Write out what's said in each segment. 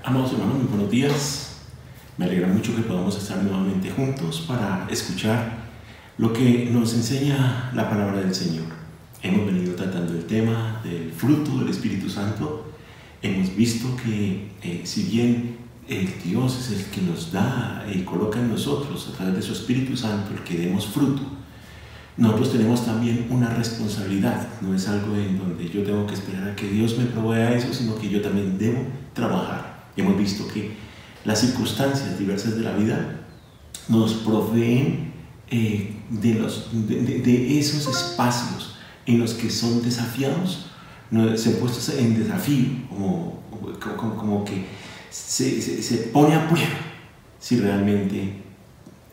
Amados hermanos, muy buenos días. Me alegra mucho que podamos estar nuevamente juntos para escuchar lo que nos enseña la palabra del Señor. Hemos venido tratando el tema del fruto del Espíritu Santo. Hemos visto que si bien Dios es el que nos da y coloca en nosotros a través de su Espíritu Santo el que demos fruto, nosotros tenemos también una responsabilidad. No es algo en donde yo tengo que esperar a que Dios me provea eso, sino que yo también debo trabajar. Hemos visto que las circunstancias diversas de la vida nos proveen de esos espacios en los que son desafiados, se han puesto en desafío, como que se pone a prueba si realmente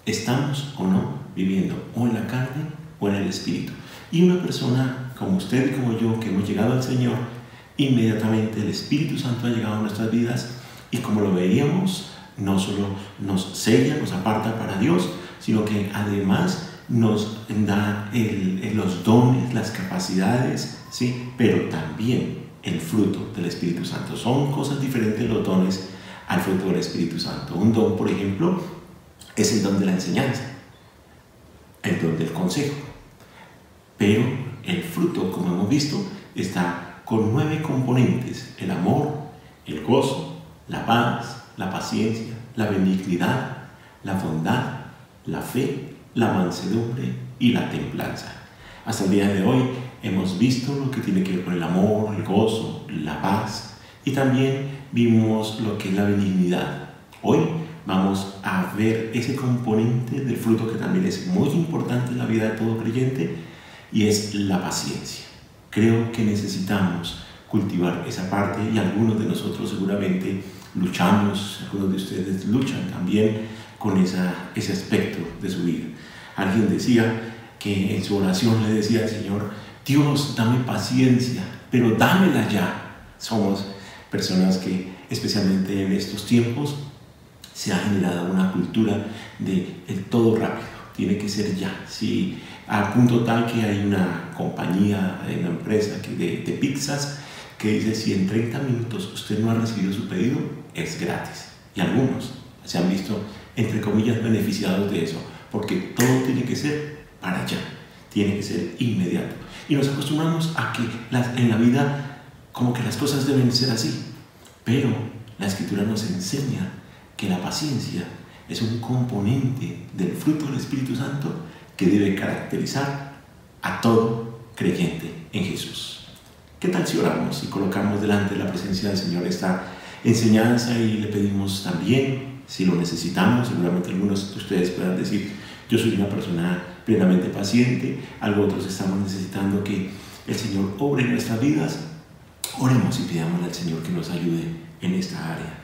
estamos o no viviendo o en la carne o en el Espíritu. Y una persona como usted y como yo, que hemos llegado al Señor, inmediatamente el Espíritu Santo ha llegado a nuestras vidas y, como lo veíamos, no solo nos sella, nos aparta para Dios, sino que además nos da los dones, las capacidades, ¿sí? Pero también el fruto del Espíritu Santo. Son cosas diferentes los dones al fruto del Espíritu Santo. Un don, por ejemplo, es el don de la enseñanza, el don del consejo. Pero el fruto, como hemos visto, está con 9 componentes: el amor, el gozo, la paz, la paciencia, la benignidad, la bondad, la fe, la mansedumbre y la templanza. Hasta el día de hoy hemos visto lo que tiene que ver con el amor, el gozo, la paz, y también vimos lo que es la benignidad. Hoy vamos a ver ese componente del fruto que también es muy importante en la vida de todo creyente, y es la paciencia. Creo que necesitamos cultivar esa parte, y algunos de nosotros seguramente luchamos, algunos de ustedes luchan también con ese aspecto de su vida. Alguien decía que en su oración le decía al Señor: Dios, dame paciencia, pero dámela ya. Somos personas que, especialmente en estos tiempos, se ha generado una cultura de el todo rápido, tiene que ser ya. Sí, al punto tal que hay una compañía, hay una empresa de pizzas que dice: si en 30 minutos usted no ha recibido su pedido, es gratis. Y algunos se han visto, entre comillas, beneficiados de eso, porque todo tiene que ser para allá, tiene que ser inmediato. Y nos acostumbramos a que en la vida como que las cosas deben ser así. Pero la Escritura nos enseña que la paciencia es un componente del fruto del Espíritu Santo que debe caracterizar a todo creyente en Jesús. ¿Qué tal si oramos y colocamos delante de la presencia del Señor esta enseñanza y le pedimos también, si lo necesitamos? Seguramente algunos de ustedes puedan decir: yo soy una persona plenamente paciente. Otros estamos necesitando que el Señor obre en nuestras vidas. Oremos y pidámosle al Señor que nos ayude en esta área.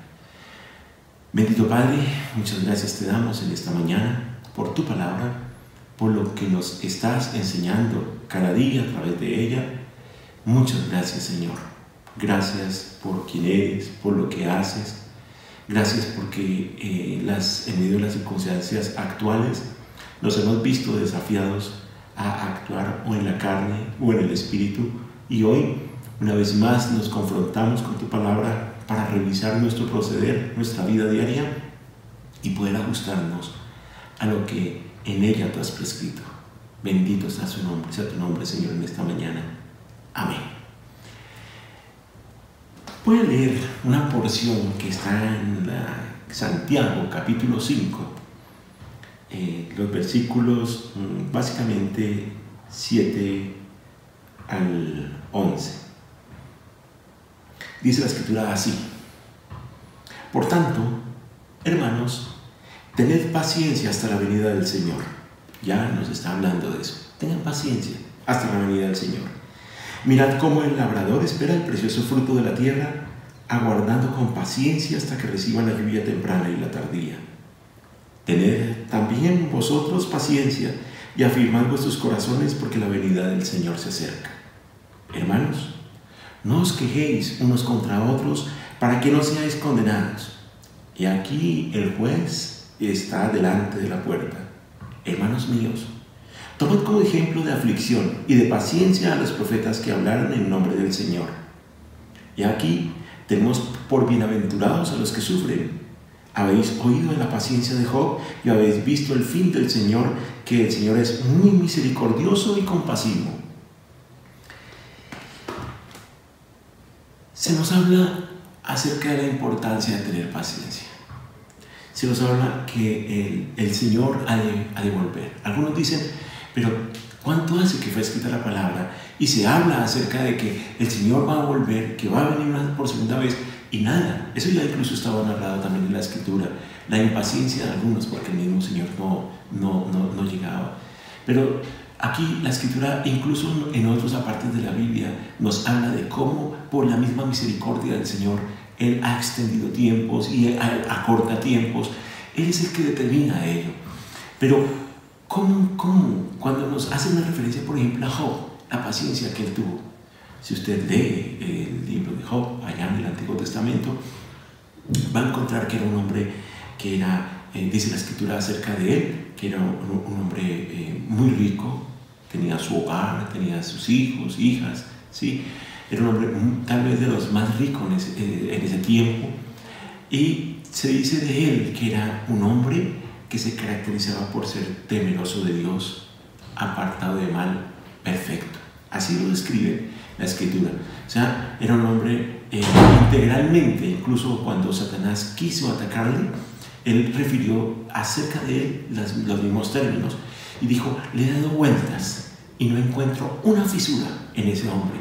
Bendito Padre, muchas gracias te damos en esta mañana por tu palabra, por lo que nos estás enseñando cada día a través de ella. Muchas gracias, Señor. Gracias por quien eres, por lo que haces. Gracias porque en medio de las circunstancias actuales nos hemos visto desafiados a actuar o en la carne o en el Espíritu. Y hoy, una vez más, nos confrontamos con tu palabra para revisar nuestro proceder, nuestra vida diaria, y poder ajustarnos a lo que en ella tú has prescrito. Bendito sea tu nombre, Señor, en esta mañana. Amén. Voy a leer una porción que está en Santiago, capítulo 5, los versículos básicamente 7 al 11. Dice la Escritura así: por tanto, hermanos, tened paciencia hasta la venida del Señor. Ya nos está hablando de eso. Tengan paciencia hasta la venida del Señor. Mirad cómo el labrador espera el precioso fruto de la tierra, aguardando con paciencia hasta que reciba la lluvia temprana y la tardía. Tened también vosotros paciencia y afirmad vuestros corazones, porque la venida del Señor se acerca. Hermanos, no os quejéis unos contra otros, para que no seáis condenados. Y aquí el juez está delante de la puerta. Hermanos míos, tomad como ejemplo de aflicción y de paciencia a los profetas que hablaron en nombre del Señor. Y aquí tenemos por bienaventurados a los que sufren. Habéis oído de la paciencia de Job y habéis visto el fin del Señor, que el Señor es muy misericordioso y compasivo. Se nos habla acerca de la importancia de tener paciencia. Se nos habla que el Señor ha de volver. Algunos dicen, pero ¿cuánto hace que fue escrita la palabra? Y se habla acerca de que el Señor va a volver, que va a venir por segunda vez, y nada. Eso ya incluso estaba narrado también en la Escritura. La impaciencia de algunos porque el mismo Señor no llegaba. Pero aquí la Escritura, incluso en otras partes de la Biblia, nos habla de cómo por la misma misericordia del Señor Él ha extendido tiempos y acorta tiempos. Él es el que determina ello. Pero ¿cómo? Cuando nos hacen una referencia, por ejemplo, a Job, la paciencia que él tuvo. Si usted lee el libro de Job, allá en el Antiguo Testamento, va a encontrar que era un hombre que era, dice la Escritura acerca de él, que era un hombre muy rico, tenía su hogar, tenía sus hijos, hijas, ¿sí? Era un hombre tal vez de los más ricos en ese tiempo. Y se dice de él que era un hombre que se caracterizaba por ser temeroso de Dios, apartado de mal, perfecto. Así lo describe la Escritura. O sea, era un hombre integralmente, incluso cuando Satanás quiso atacarle, él refirió acerca de él los mismos términos y dijo, le he dado vueltas y no encuentro una fisura en ese hombre.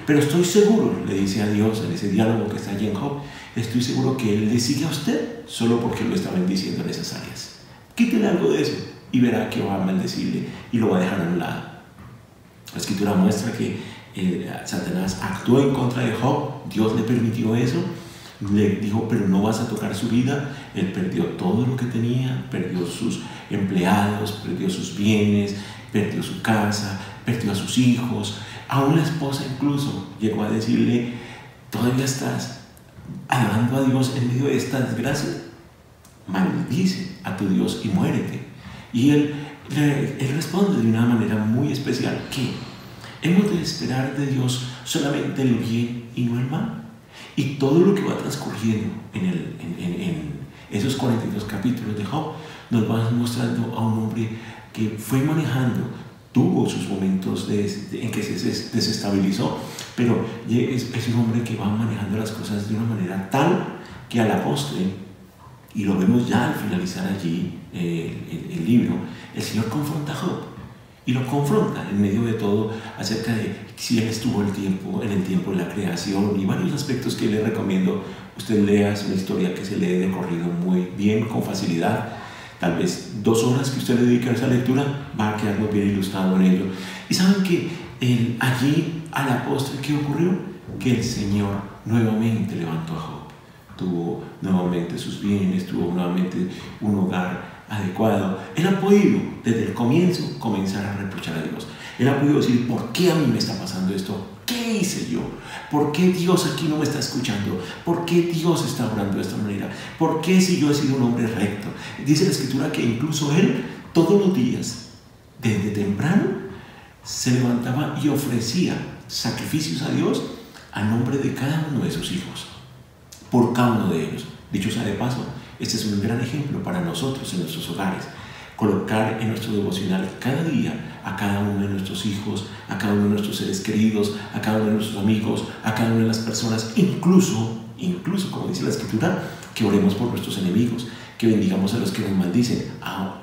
Pero estoy seguro, le dice a Dios en ese diálogo que está allí en Job, estoy seguro que Él le sigue a usted solo porque lo está bendiciendo en esas áreas. Quítele algo de eso y verá que va a maldecirle y lo va a dejar a un lado. La Escritura muestra que Satanás actuó en contra de Job, Dios le permitió eso, le dijo, pero no vas a tocar su vida. Él perdió todo lo que tenía, perdió sus empleados, perdió sus bienes, perdió su casa, perdió a sus hijos. Aún la esposa incluso llegó a decirle, ¿todavía estás alabando a Dios en medio de esta desgracia? Maldice a tu Dios y muérete. Y él responde de una manera muy especial, que hemos de esperar de Dios solamente el bien y no el mal. Y todo lo que va transcurriendo en esos 42 capítulos de Job nos va mostrando a un hombre que fue manejando, tuvo sus momentos en que se desestabilizó, pero es un hombre que va manejando las cosas de una manera tal que a la postre, y lo vemos ya al finalizar allí el libro, el Señor confronta a Job y lo confronta en medio de todo acerca de si él estuvo en el tiempo de la creación y varios aspectos que le recomiendo usted lea. Es una historia que se lee de corrido muy bien, con facilidad. Tal vez 2 horas que usted le dedique a esa lectura va a quedar muy bien ilustrado en ello. Y saben que allí a la postre, ¿qué ocurrió? Que el Señor nuevamente levantó a Job. Tuvo nuevamente sus bienes, tuvo nuevamente un hogar adecuado. Él ha podido desde el comienzo comenzar a reprochar a Dios. Él ha podido decir, ¿por qué a mí me está pasando esto? ¿Qué hice yo? ¿Por qué Dios aquí no me está escuchando? ¿Por qué Dios está orando de esta manera? ¿Por qué si yo he sido un hombre recto? Dice la Escritura que incluso él todos los días, desde temprano, se levantaba y ofrecía sacrificios a Dios a nombre de cada uno de sus hijos, por cada uno de ellos. Dicho sea de paso, este es un gran ejemplo para nosotros en nuestros hogares. Colocar en nuestro devocional cada día a cada uno de nuestros hijos, a cada uno de nuestros seres queridos, a cada uno de nuestros amigos, a cada una de las personas, incluso, como dice la Escritura, que oremos por nuestros enemigos, que bendigamos a los que nos maldicen,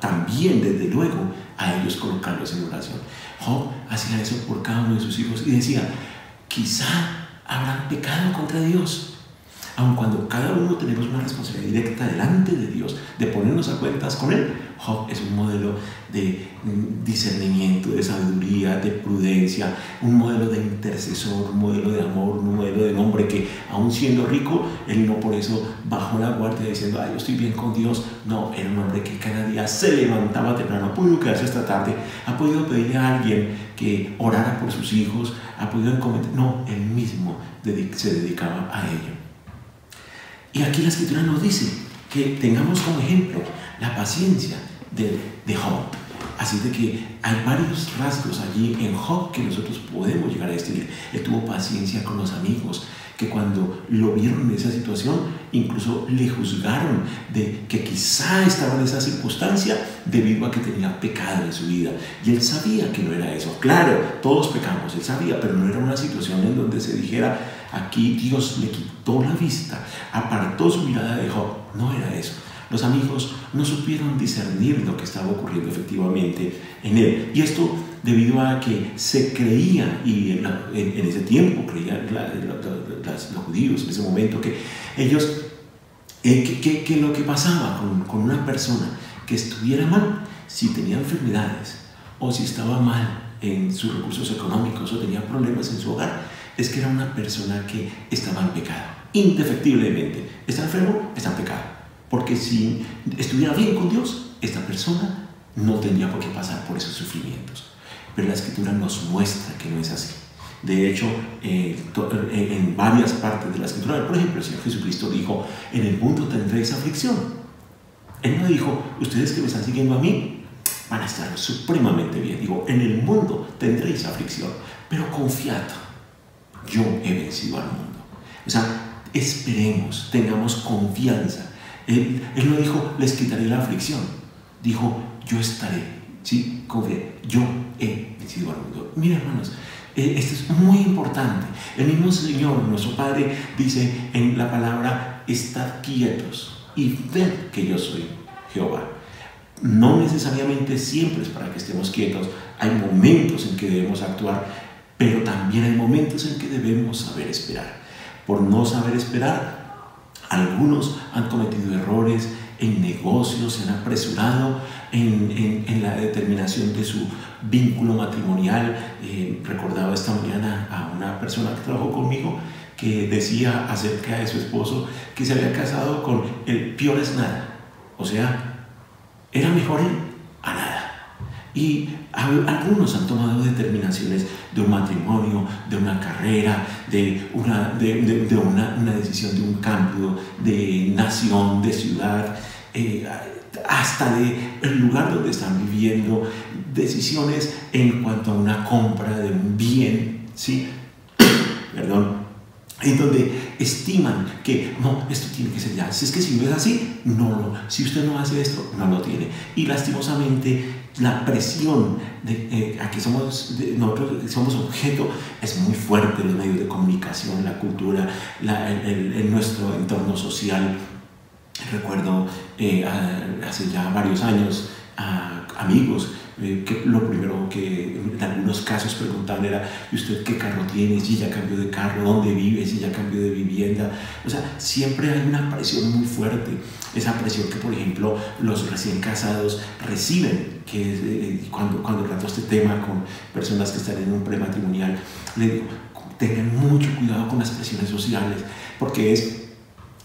también desde luego a ellos colocarlos en oración. Job hacía eso por cada uno de sus hijos y decía, quizá habrán pecado contra Dios. Aun cuando cada uno tenemos una responsabilidad directa delante de Dios, de ponernos a cuentas con Él, Job es un modelo de discernimiento, de sabiduría, de prudencia, un modelo de intercesor, un modelo de amor, un modelo de hombre que, aun siendo rico, él no por eso bajó la guardia diciendo, yo estoy bien con Dios. No, era un hombre que cada día se levantaba temprano, ha podido quedarse esta tarde, ha podido pedirle a alguien que orara por sus hijos, ha podido encomendar. No, él mismo se dedicaba a ello. Y aquí la Escritura nos dice que tengamos como ejemplo la paciencia de Job. Así de que hay varios rasgos allí en Job que nosotros podemos llegar a distinguir. Él tuvo paciencia con los amigos que cuando lo vieron en esa situación, incluso le juzgaron de que quizá estaba en esa circunstancia debido a que tenía pecado en su vida. Y él sabía que no era eso. Claro, todos pecamos, él sabía, pero no era una situación en donde se dijera, aquí Dios le quitó la vista, apartó su mirada de Job. No era eso. Los amigos no supieron discernir lo que estaba ocurriendo efectivamente en él. Y esto debido a que se creía, y en ese tiempo creían los judíos en ese momento, que ellos, que lo que pasaba con una persona que estuviera mal, si tenía enfermedades o si estaba mal en sus recursos económicos o tenía problemas en su hogar, es que era una persona que estaba en pecado, indefectiblemente. Está enfermo, está en pecado. Porque si estuviera bien con Dios, esta persona no tendría por qué pasar por esos sufrimientos. Pero la Escritura nos muestra que no es así. De hecho, en varias partes de la Escritura, por ejemplo, el Señor Jesucristo dijo, en el mundo tendréis aflicción. Él no dijo, ustedes que me están siguiendo a mí, van a estar supremamente bien. Digo, en el mundo tendréis aflicción, pero confiad, yo he vencido al mundo. O sea, esperemos, tengamos confianza. Él no dijo, les quitaré la aflicción. Dijo, yo estaré, ¿sí? Confíe, yo he vencido al mundo. Mira, hermanos, esto es muy importante. El mismo Señor, nuestro Padre, dice en la palabra, estad quietos y ved que yo soy Jehová. No necesariamente siempre es para que estemos quietos. Hay momentos en que debemos actuar, pero también hay momentos en que debemos saber esperar. Por no saber esperar, algunos han cometido errores en negocios, se han apresurado en la determinación de su vínculo matrimonial. Recordaba esta mañana a una persona que trabajó conmigo que decía acerca de su esposo que se había casado con el peor es nada. O sea, era mejor él a nada. Y algunos han tomado determinaciones de un matrimonio, de una carrera, de una decisión de un cambio de nación, de ciudad, hasta del lugar donde están viviendo, decisiones en cuanto a una compra de un bien, ¿sí? Perdón. En donde estiman que no, esto tiene que ser ya. Si es que si no es así, si usted no hace esto, no lo tiene. Y lastimosamente la presión a que nosotros somos objeto es muy fuerte en los medios de comunicación, la cultura, en nuestro entorno social. Recuerdo hace ya varios años amigos que lo primero que en algunos casos preguntaban era, ¿y usted qué carro tiene? Si ya cambió de carro, ¿dónde vive? Si ya cambió de vivienda. O sea, siempre hay una presión muy fuerte. Esa presión que, por ejemplo, los recién casados reciben, que cuando trato este tema con personas que están en un prematrimonial, le digo, tengan mucho cuidado con las presiones sociales, porque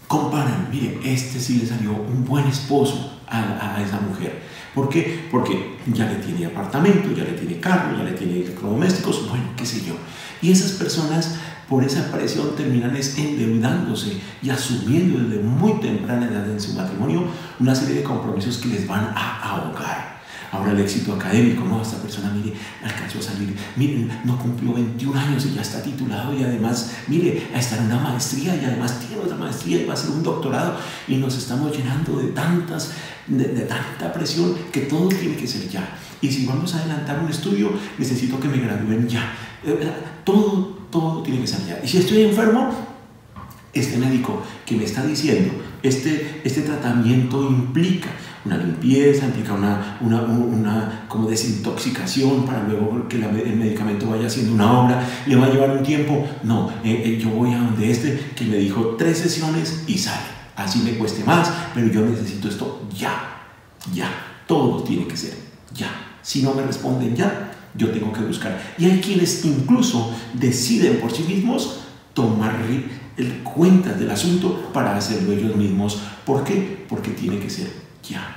comparan, mire, este sí le salió un buen esposo a esa mujer. ¿Por qué? Porque ya le tiene apartamento, ya le tiene carro, ya le tiene electrodomésticos, bueno, qué sé yo. Y esas personas, por esa presión, terminan endeudándose y asumiendo desde muy temprana edad en su matrimonio una serie de compromisos que les van a ahogar. Ahora el éxito académico, ¿no? Esta persona, mire, alcanzó a salir, mire, no cumplió 21 años y ya está titulado y además, mire, está en una maestría y además tiene otra maestría y va a hacer un doctorado y nos estamos llenando de tanta presión que todo tiene que ser ya. Y si vamos a adelantar un estudio, necesito que me gradúen ya. Todo tiene que ser ya. Y si estoy enfermo, este médico que me está diciendo, este tratamiento implica una limpieza, implica una como desintoxicación para luego que el medicamento vaya haciendo una obra, le va a llevar un tiempo. No, yo voy a donde que me dijo 3 sesiones y sale. Así me cueste más, pero yo necesito esto ya. Todo tiene que ser ya. Si no me responden ya, yo tengo que buscar. Y hay quienes incluso deciden por sí mismos tomar cuentas del asunto para hacerlo ellos mismos. ¿Por qué? Porque tiene que ser ya.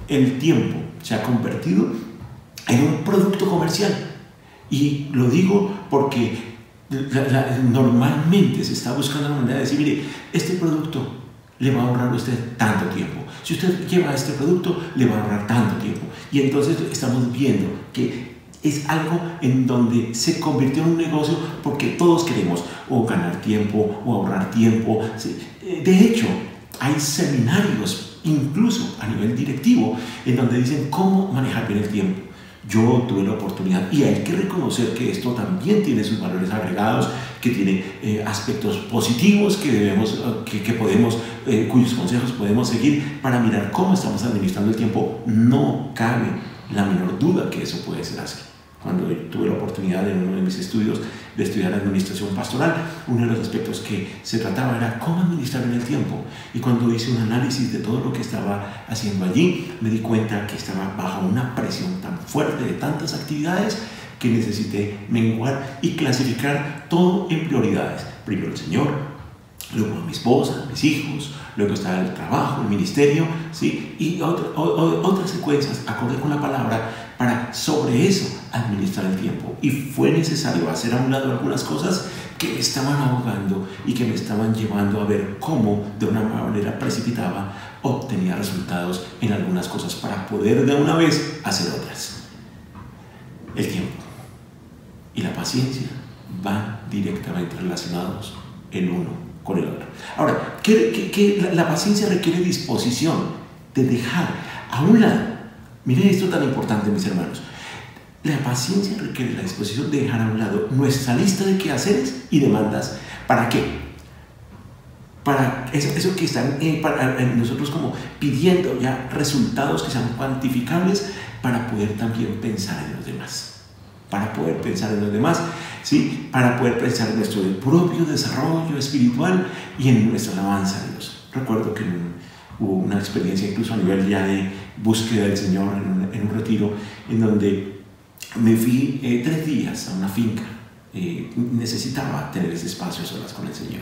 El tiempo se ha convertido en un producto comercial. Y lo digo porque normalmente se está buscando la manera de decir, mire, este producto le va a ahorrar a usted tanto tiempo. Si usted lleva este producto, le va a ahorrar tanto tiempo. Y entonces estamos viendo que es algo en donde se convirtió en un negocio porque todos queremos o ganar tiempo o ahorrar tiempo. De hecho, hay seminarios, incluso a nivel directivo, en donde dicen cómo manejar bien el tiempo. Yo tuve la oportunidad, y hay que reconocer que esto también tiene sus valores agregados, que tiene aspectos positivos que podemos, cuyos consejos podemos seguir para mirar cómo estamos administrando el tiempo. No cabe la menor duda que eso puede ser así. Cuando tuve la oportunidad en uno de mis estudios de estudiar administración pastoral, uno de los aspectos que se trataba era cómo administrar en el tiempo. Y cuando hice un análisis de todo lo que estaba haciendo allí, me di cuenta que estaba bajo una presión tan fuerte de tantas actividades que necesité menguar y clasificar todo en prioridades. Primero el Señor, luego mi esposa, mis hijos, luego está el trabajo, el ministerio, ¿sí? Y otras secuencias acorde con la palabra para sobre eso administrar el tiempo. Y fue necesario hacer a un lado algunas cosas que me estaban ahogando y que me estaban llevando a ver cómo de una manera precipitada obtenía resultados en algunas cosas para poder de una vez hacer otras. El tiempo y la paciencia van directamente relacionados el uno con el otro. Ahora, la paciencia requiere disposición de dejar a un lado. Miren esto tan importante, mis hermanos. La paciencia requiere la disposición de dejar a un lado nuestra lista de quehaceres y demandas. ¿Para qué? Para eso que están para nosotros como pidiendo ya resultados que sean cuantificables para poder también pensar en los demás. Para poder pensar en los demás, ¿sí? Para poder pensar en nuestro propio desarrollo espiritual y en nuestra alabanza a Dios. Recuerdo que hubo una experiencia incluso a nivel ya de búsqueda del Señor en un retiro en donde me fui 3 días a una finca. Necesitaba tener ese espacio a solas con el Señor.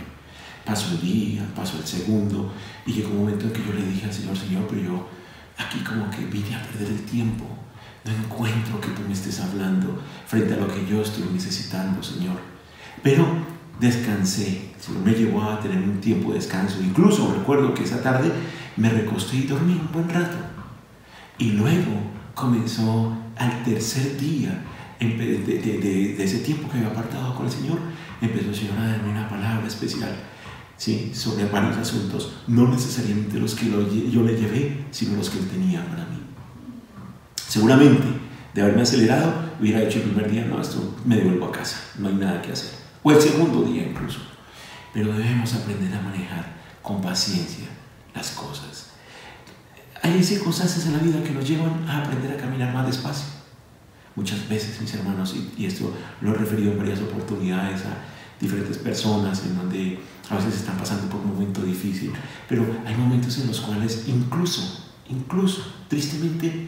Pasó un día, pasó el segundo y llegó un momento en que yo le dije al Señor: Señor, pero yo aquí como que vine a perder el tiempo. No encuentro que tú me estés hablando frente a lo que yo estoy necesitando, Señor. Pero descansé. El Señor me llevó a tener un tiempo de descanso. Incluso recuerdo que esa tarde me recosté y dormí un buen rato. Y luego comenzó al tercer día de ese tiempo que había apartado con el Señor, empezó el Señor a darme una palabra especial, ¿sí? Sobre varios asuntos, no necesariamente los que yo le llevé, sino los que Él tenía para mí. Seguramente, de haberme acelerado, hubiera dicho el primer día: no, esto me devuelvo a casa, no hay nada que hacer. O el segundo día incluso. Pero debemos aprender a manejar con paciencia las cosas. Hay circunstancias en la vida que nos llevan a aprender a caminar más despacio. Muchas veces, mis hermanos, y esto lo he referido en varias oportunidades a diferentes personas en donde a veces están pasando por un momento difícil, pero hay momentos en los cuales incluso, tristemente,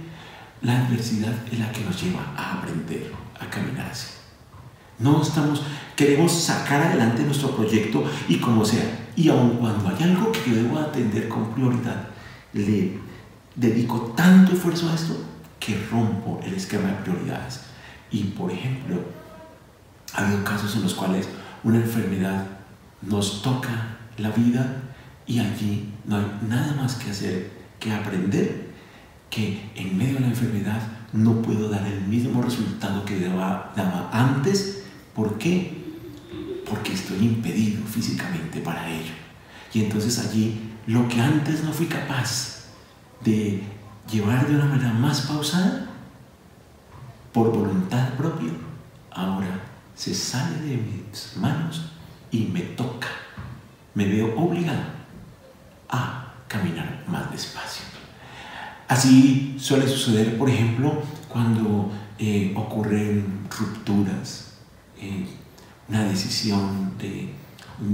la adversidad es la que nos lleva a aprender a caminar así. Queremos sacar adelante nuestro proyecto y como sea, y aun cuando hay algo que yo debo atender con prioridad, le dedico tanto esfuerzo a esto que rompo el esquema de prioridades. Y por ejemplo, ha habido casos en los cuales una enfermedad nos toca la vida y allí no hay nada más que hacer que aprender que en medio de la enfermedad no puedo dar el mismo resultado que daba antes. ¿Por qué? Porque estoy impedido físicamente para ello. Y entonces allí lo que antes no fui capaz de llevar de una manera más pausada, por voluntad propia, ahora se sale de mis manos y me toca. Me veo obligado a caminar más despacio. Así suele suceder, por ejemplo, cuando ocurren rupturas, una decisión de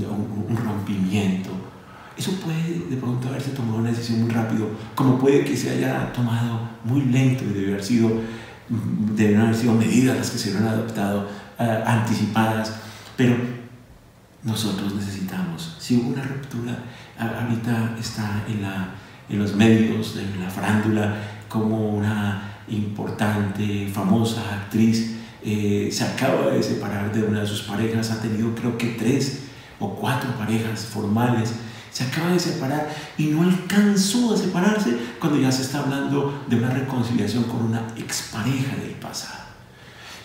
un rompimiento. Eso puede de pronto haberse tomado una decisión muy rápido, como puede que se haya tomado muy lento y deben haber sido medidas las que se hubieran adoptado anticipadas, pero nosotros necesitamos, si hubo una ruptura, ahorita está en los medios de la farándula como una importante, famosa actriz se acaba de separar de una de sus parejas, ha tenido creo que 3 o 4 parejas formales, se acaba de separar y no alcanzó a separarse cuando ya se está hablando de una reconciliación con una expareja del pasado.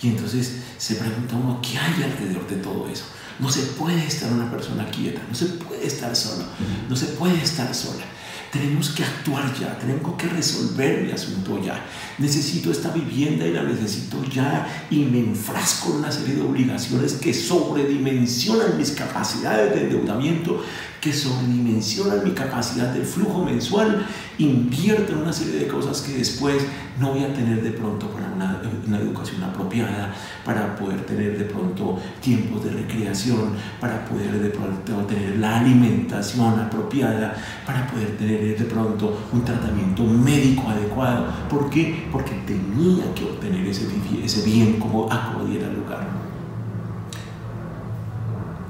Y entonces se pregunta uno, ¿qué hay alrededor de todo eso? No se puede estar una persona quieta, no se puede estar solo, no se puede estar sola. Tenemos que actuar ya, tenemos que resolver mi asunto ya. Necesito esta vivienda y la necesito ya, y me enfrasco en una serie de obligaciones que sobredimensionan mis capacidades de endeudamiento, que sobredimensionan mi capacidad de flujo mensual. Invierto en una serie de cosas que después no voy a tener de pronto para una educación apropiada, para poder tener de pronto tiempos de recreación, para poder de pronto tener la alimentación apropiada, para poder tener de pronto un tratamiento médico adecuado. ¿Por qué? Porque tenía que obtener ese bien como acudiera al lugar.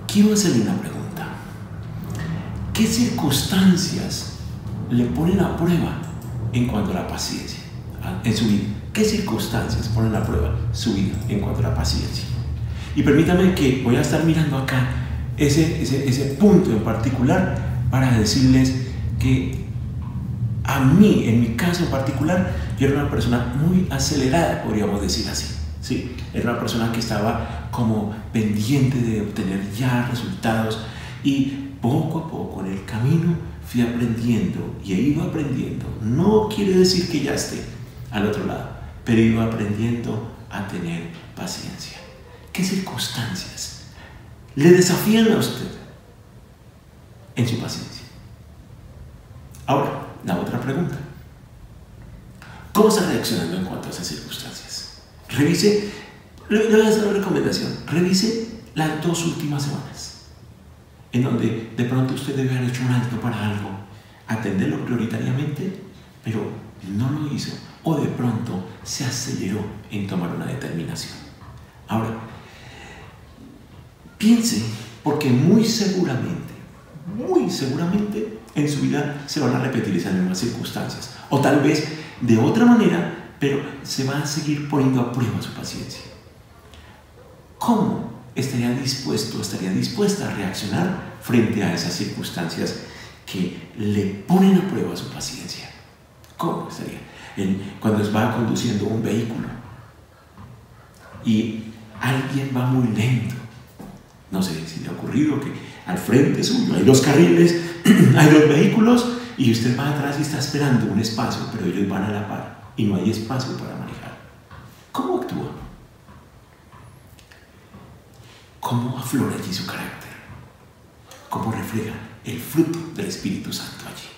Quiero hacerle una pregunta. ¿Qué circunstancias le ponen a prueba en cuanto a la paciencia en su vida? ¿Qué circunstancias ponen a prueba su vida en cuanto a la paciencia? Y permítame que voy a estar mirando acá ese punto en particular para decirles que a mí, en mi caso en particular, yo era una persona muy acelerada, podríamos decir así. Sí, era una persona que estaba como pendiente de obtener ya resultados, y poco a poco en el camino fui aprendiendo y he ido aprendiendo. No quiere decir que ya esté al otro lado, pero he ido aprendiendo a tener paciencia. ¿Qué circunstancias le desafían a usted en su paciencia? Ahora, la otra pregunta. ¿Cómo está reaccionando en cuanto a esas circunstancias? Revise, le voy a hacer una recomendación. Revise las 2 últimas semanas, en donde de pronto usted debe haber hecho un alto para algo, atenderlo prioritariamente, pero no lo hizo, o de pronto se aceleró en tomar una determinación. Ahora, piense, porque muy seguramente en su vida se van a repetir esas mismas circunstancias, o tal vez de otra manera, pero se va a seguir poniendo a prueba su paciencia. ¿Cómo estaría dispuesta a reaccionar frente a esas circunstancias que le ponen a prueba su paciencia? ¿Cómo estaría? Cuando va conduciendo un vehículo y alguien va muy lento, no sé si le ha ocurrido que al frente suyo hay 2 carriles, hay 2 vehículos, y usted va atrás y está esperando un espacio, pero ellos van a la par y no hay espacio para manejar. ¿Cómo actúa? ¿Cómo aflora allí su carácter? ¿Cómo refleja el fruto del Espíritu Santo allí?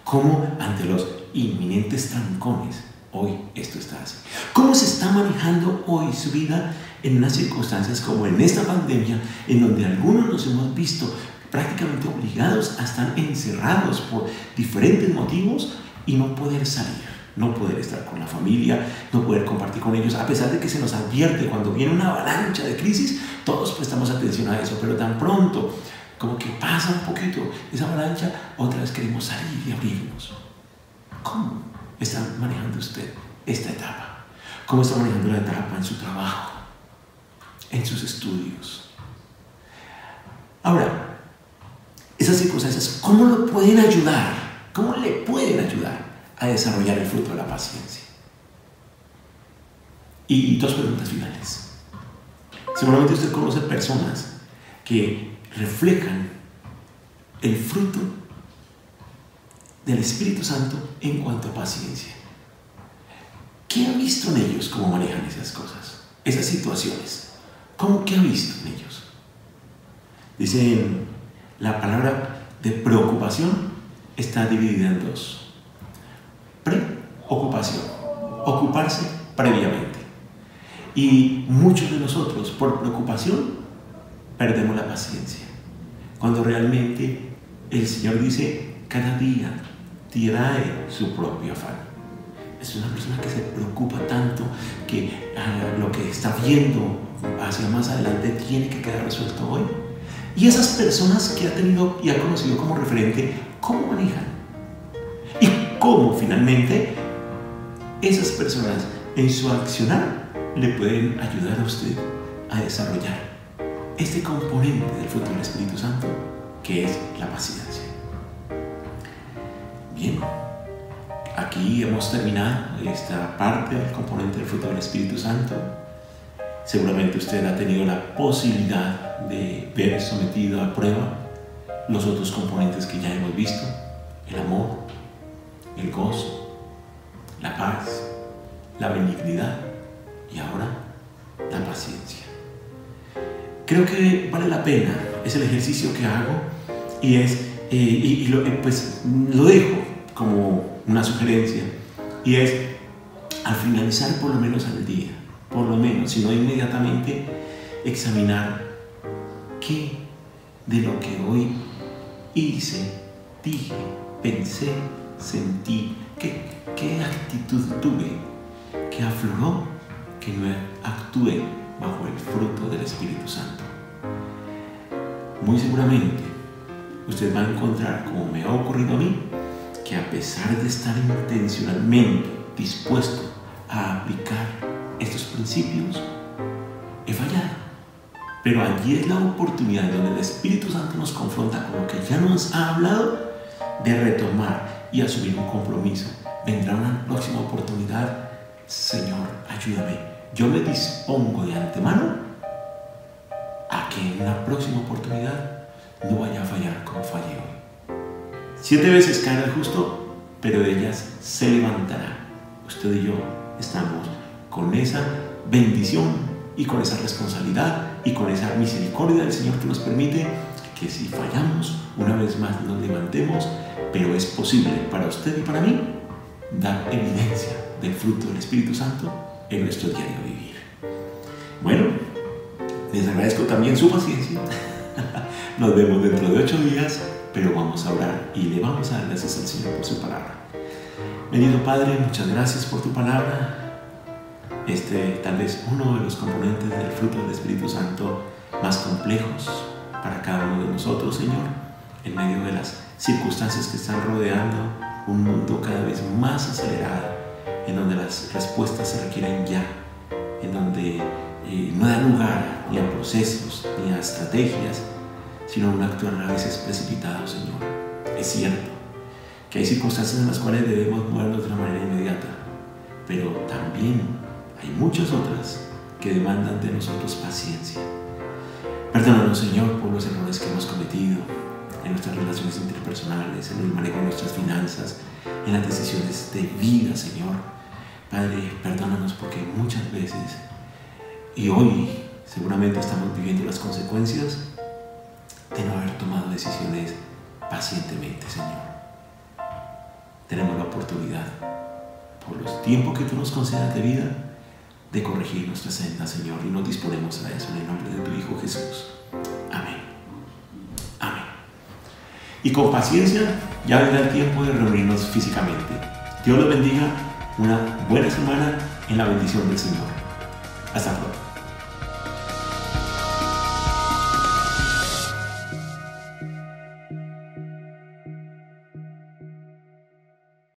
¿Cómo ante los inminentes trancones hoy esto está así? ¿Cómo se está manejando hoy su vida en unas circunstancias como en esta pandemia, en donde algunos nos hemos visto prácticamente obligados a estar encerrados por diferentes motivos y no poder salir, no poder estar con la familia, no poder compartir con ellos, a pesar de que se nos advierte cuando viene una avalancha de crisis? Todos prestamos atención a eso, pero tan pronto como que pasa un poquito esa avalancha, otra vez queremos salir y abrirnos. ¿Cómo está manejando usted esta etapa? ¿Cómo está manejando la etapa en su trabajo, en sus estudios? Ahora, esas circunstancias, ¿cómo lo pueden ayudar? ¿Cómo le pueden ayudar a desarrollar el fruto de la paciencia? Y 2 preguntas finales. Seguramente usted conoce personas que reflejan el fruto del Espíritu Santo en cuanto a paciencia. ¿Qué ha visto en ellos? ¿Cómo manejan esas cosas, esas situaciones? ¿Qué ha visto en ellos? Dicen, la palabra de preocupación está dividida en 2. Preocupación, ocuparse previamente. Y muchos de nosotros, por preocupación, perdemos la paciencia. Cuando realmente el Señor dice, cada día trae su propio afán. Es una persona que se preocupa tanto que lo que está viendo hacia más adelante tiene que quedar resuelto hoy. Y esas personas que ha tenido y ha conocido como referente, ¿cómo manejan? Y cómo finalmente esas personas en su accionar le pueden ayudar a usted a desarrollar este componente del fruto del Espíritu Santo, que es la paciencia. Bien, aquí hemos terminado esta parte del componente del fruto del Espíritu Santo. Seguramente usted ha tenido la posibilidad de ver sometido a prueba los otros componentes que ya hemos visto: el amor, el gozo, la paz, la benignidad y ahora la paciencia. Creo que vale la pena, es el ejercicio que hago y lo dejo como una sugerencia, y es al finalizar por lo menos al día, por lo menos, si no inmediatamente, examinar qué de lo que hoy hice, dije, pensé, sentí, qué actitud tuve, que afloró, que no actué bajo el fruto del Espíritu Santo. Muy seguramente usted va a encontrar, como me ha ocurrido a mí, que a pesar de estar intencionalmente dispuesto a aplicar estos principios, he fallado. Pero allí es la oportunidad donde el Espíritu Santo nos confronta con lo que ya nos ha hablado, de retomar y asumir un compromiso. Vendrá una próxima oportunidad. Señor, ayúdame. Yo me dispongo de antemano a que en una próxima oportunidad no vaya a fallar como fallé hoy. 7 veces caerá el justo, pero de ellas se levantará. Usted y yo estamos con esa bendición y con esa responsabilidad y con esa misericordia del Señor que nos permite que si fallamos, una vez más nos levantemos, pero es posible para usted y para mí dar evidencia del fruto del Espíritu Santo en nuestro diario vivir. Bueno, les agradezco también su paciencia. Nos vemos dentro de 8 días, pero vamos a orar y le vamos a dar gracias al Señor por su palabra. Bendito Padre, muchas gracias por tu palabra. Tal vez uno de los componentes del fruto del Espíritu Santo más complejos para cada uno de nosotros, Señor, en medio de las circunstancias que están rodeando un mundo cada vez más acelerado, en donde las respuestas se requieren ya, en donde no da lugar ni a procesos ni a estrategias, sino a un actuar a veces precipitado, Señor. Es cierto que hay circunstancias en las cuales debemos movernos de una manera inmediata, pero también hay muchas otras que demandan de nosotros paciencia. Perdónanos, Señor, por los errores que hemos cometido en nuestras relaciones interpersonales, en el manejo de nuestras finanzas, en las decisiones de vida, Señor. Padre, perdónanos porque muchas veces, y hoy seguramente estamos viviendo las consecuencias de no haber tomado decisiones pacientemente, Señor. Tenemos la oportunidad, por los tiempos que tú nos concedas de vida, de corregir nuestra senda, Señor, y nos disponemos a eso en el nombre de tu Hijo Jesús. Amén. Amén. Y con paciencia ya vendrá el tiempo de reunirnos físicamente. Dios los bendiga. Una buena semana en la bendición del Señor. Hasta pronto.